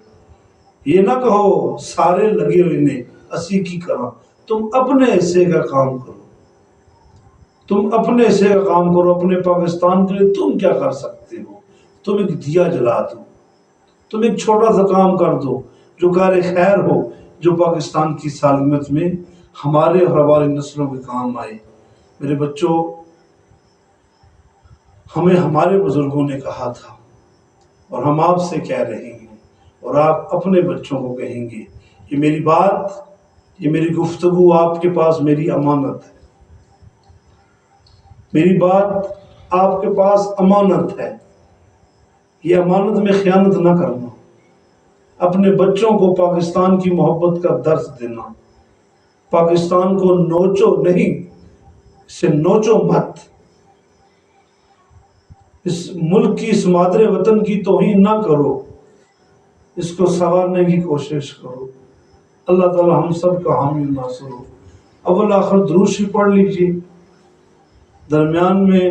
یہ نہ کہو سارے لگے ہوئے نے اسی کی کرا، تم اپنے حصے کا کام کرو، تم اپنے حصے کا کام کرو۔ اپنے پاکستان کے لیے تم کیا کر سکتے ہو؟ تم ایک دیا جلا دو، تم ایک چھوٹا سا کام کر دو جو کار خیر ہو، جو پاکستان کی سالمیت میں ہمارے اور ہماری نسلوں کے کام آئے۔ میرے بچوں، ہمیں ہمارے بزرگوں نے کہا تھا، اور ہم آپ سے کہہ رہے ہیں، اور آپ اپنے بچوں کو کہیں گے، یہ میری بات، یہ میری گفتگو آپ کے پاس میری امانت ہے، میری بات آپ کے پاس امانت ہے۔ یہ امانت میں خیانت نہ کرنا، اپنے بچوں کو پاکستان کی محبت کا درس دینا، پاکستان کو نوچو نہیں، اسے نوچو مت، اس ملک کی، اس مادر وطن کی توہین نہ کرو، اس کو سنوارنے کی کوشش کرو۔ اللہ تعالی ہم سب کا حامی و ناصر ہو۔ اول آخر درود شریف پڑھ لیجیے، درمیان میں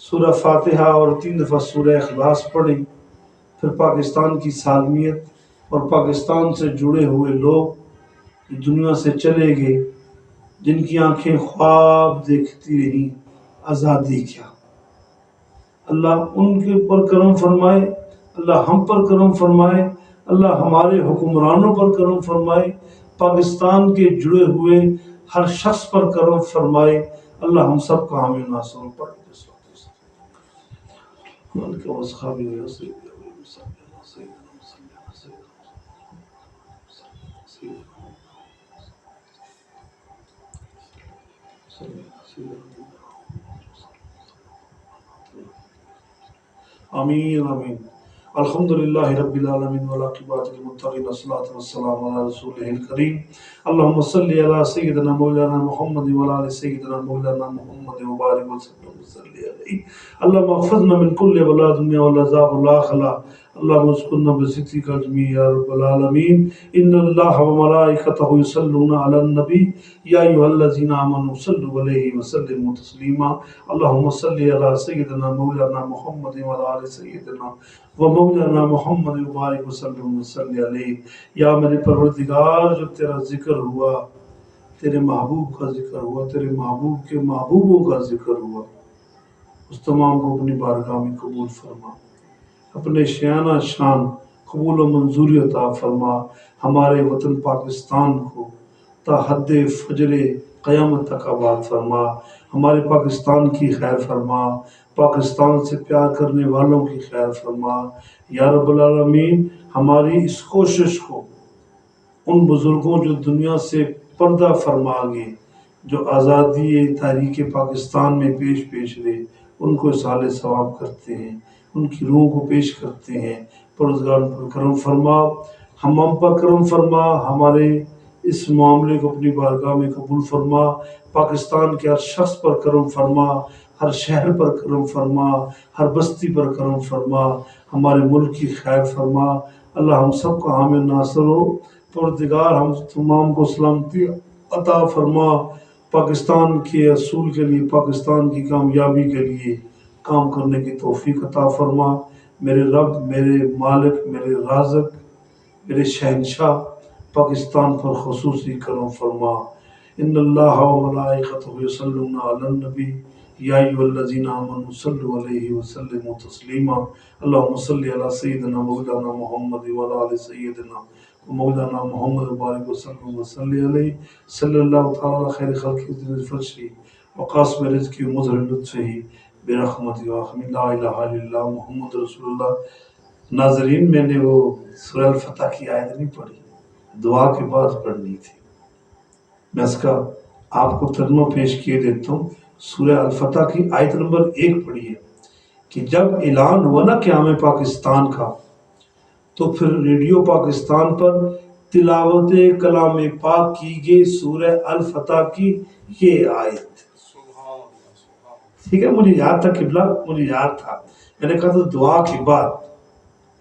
سورہ فاتحہ اور 3 دفعہ سورہ اخلاص پڑھیں، پھر پاکستان کی سالمیت اور پاکستان سے جڑے ہوئے لوگ دنیا سے چلے گئے، جن کی آنکھیں خواب دیکھتی رہیں آزادی کیا، اللہ ان کے پر کرم فرمائے، اللہ ہم پر کرم فرمائے، اللہ ہمارے حکمرانوں پر کرم فرمائے، پاکستان کے جڑے ہوئے ہر شخص پر کرم فرمائے، اللہ ہم سب کا حامی و ناصر پڑھ آمین آمین۔ الحمدللہ رب العالمین والعاقبۃ للمتقین، والصلاۃ والسلام علی رسولہ الکریم۔ اللہم صلی علی سیدنا مولانا محمد وعلی آل سیدنا مولانا محمد وبارک وسلم وصلی علیہ۔ اللہم احفظنا من کل بلا دنیا والعذاب الاخرہ، اللہم اسکننا بذکرک الجمیع یا رب العالمین۔ ان اللہ وملائکتہ یصلون علی النبی یا ایھا الذین آمنوا صلوا علیہ وسلموا تسلیما۔ اللہم صلی علی سیدنا مولانا محمد وعلی آل سیدنا و مولانا محمد وبارک وسلم وصلی علیہ۔ یا میرے پروردگار، جو تیرا ذکر ہوا، تیرے محبوب کا ذکر ہوا، تیرے محبوب کے محبوبوں کا ذکر ہوا، اس تمام کو اپنی بارگاہ میں قبول فرما، اپنے شانہ شان قبول و منظوری عطا فرما۔ ہمارے وطن پاکستان کو تا حد فجر قیامت تک آباد فرما، ہمارے پاکستان کی خیر فرما، پاکستان سے پیار کرنے والوں کی خیر فرما یا رب العالمین۔ ہماری اس کوشش کو ان بزرگوں جو دنیا سے پردہ فرما گئے، جو آزادی تحریک پاکستان میں پیش رہے، ان کو اصحال ثواب کرتے ہیں، ان کی روح کو پیش کرتے ہیں۔ پروردگار پر کرم فرما، ہم پر کرم فرما، ہمارے اس معاملے کو اپنی بارگاہ میں قبول فرما، پاکستان کے ہر شخص پر کرم فرما، ہر شہر پر کرم فرما، ہر بستی پر کرم فرما، ہمارے ملک کی خیر فرما۔ اللہ ہم سب کا حامی و ناصر ہو۔ پروردگار ہم تمام کو سلامتی عطا فرما، پاکستان کے اصول کے لیے، پاکستان کی کامیابی کے لیے کام کرنے کی توفیق عطا فرما۔ میرے رب، میرے مالک، میرے رازق، میرے شہنشاہ، پاکستان پر خصوصی کرم فرما۔ ان اللہ و ملائکتہ یصلون علی النبی یا ایھا الذین آمنوا صلوا علیہ وسلموا تسلیما۔ اللہم صلی علی سیدنا مولانا محمد وعلی آل سیدنا مولانا محمد وبارک وسلم وصلی علیہ۔ صلی اللہ تعالی علی خیر خلقہ ذی الفرش وقاسم رزقہ ومظہر لطفہ برحمتہ وارحمہ لا الہ الا اللہ محمد رسول اللہ۔ ناظرین، میں نے وہ سورہ الفتح کی آیت نہیں پڑھی، دعا کے بعد پڑھنی تھی، میں اس کا آپ کو ترجمہ پیش کیے دیتا ہوں۔ سورہ الفتح کی آیت نمبر 1 پڑھیے کہ جب اعلان ہوا نا قیام پاکستان کا، تو پھر ریڈیو پاکستان پر تلاوت کلام پاک کی گئی سورہ الفتح کی یہ آیت. ٹھیک ہے، مجھے یاد تھا قبلہ، مجھے یاد تھا. میں نے کہا تو دعا کے بعد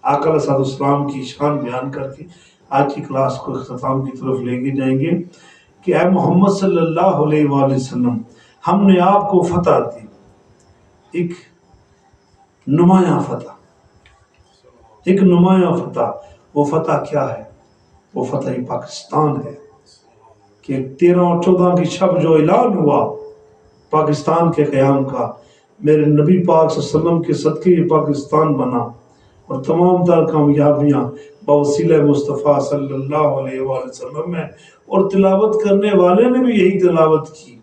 آقا علیہ السلام کی شان بیان کر کے آج کی کلاس کو اختتام کی طرف لے کے جائیں گے کہ اے محمد صلی اللہ علیہ وآلہ وسلم، ہم نے آپ کو فتح دی، ایک نمایاں فتح، ایک نمایاں فتح. وہ فتح کیا ہے؟ وہ فتح پاکستان ہے کہ 13 اور 14 کی شب جو اعلان ہوا پاکستان کے قیام کا، میرے نبی پاک صلی اللہ علیہ وسلم کے صدقے یہ پاکستان بنا، اور تمام تر کامیابیاں بوسیلہ مصطفیٰ صلی اللہ علیہ وآلہ وسلم میں. اور تلاوت کرنے والے نے بھی یہی تلاوت کی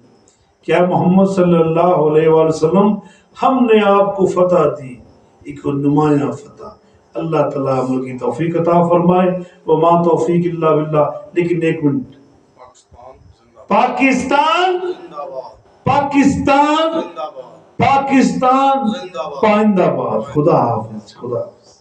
کہ اے محمد صلی اللہ علیہ وآلہ وسلم، ہم نے آپ کو فتح دی، ایک نمایاں فتح. اللہ تعالیٰ عمل کی توفیق عطا فرمائے. وما توفیق الا باللہ. لیکن ایک منٹ، پاکستان پاکستان پاکستان پائندہ باد. خدا حافظ. خدا حافظ.